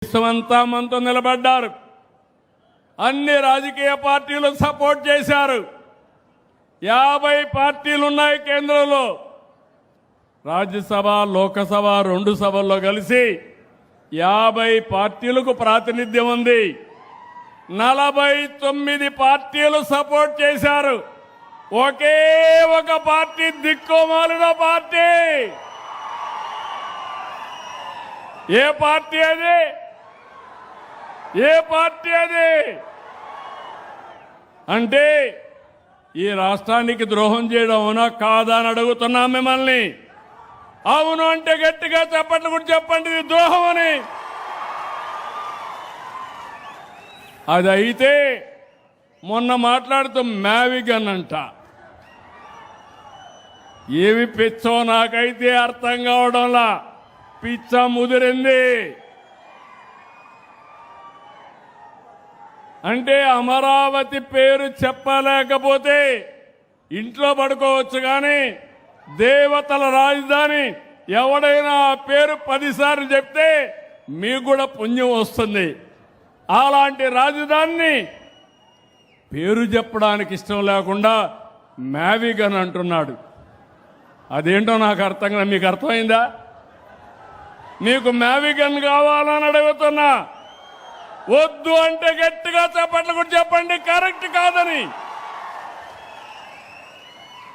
దేశమంతా మనతో నిలబడ్డారు. అన్ని రాజకీయ పార్టీలు సపోర్ట్ చేశారు. 50 పార్టీలు ఉన్నాయి కేంద్రంలో. రాజ్యసభ లోకసభ 2 సభల్లో కలిసి 50 పార్టీలకు ప్రాతినిధ్యం ఉంది. 49 పార్టీలు సపోర్ట్ చేశారు. ఒకే ఒక పార్టీ దిక్కుమాలిన పార్టీ. ఏ పార్టీ అది? ఏ పార్టీ అది? అంటే ఈ రాష్ట్రానికి ద్రోహం చేయడం అవునా కాదా అని అడుగుతున్నాం మిమ్మల్ని. అవును అంటే గట్టిగా చెప్పండి, కూడా చెప్పండి ఇది ద్రోహం అని. అది అయితే మొన్న మాట్లాడుతూ మ్యావిగన్ అంట. ఏమి పిచ్చో నాకైతే అర్థం కావడంలా. పిచ్చ ముదిరింది. అంటే అమరావతి పేరు చెప్పలేకపోతే ఇంట్లో పడుకోవచ్చు, కానీ దేవతల రాజధాని ఎవడైనా ఆ పేరు 10 సార్లు చెప్తే మీకు కూడా పుణ్యం వస్తుంది. అలాంటి రాజధానిని పేరు చెప్పడానికి ఇష్టం లేకుండా మ్యావిగన్ అంటున్నాడు. అదేంటో నాకు అర్థం కాదు. మీకు అర్థమైందా? మీకు మ్యావిగన్ కావాలని అడుగుతున్నా. వద్దు అంటే గట్టిగా చెప్పండి, కూడా చెప్పండి కరెక్ట్ కాదని.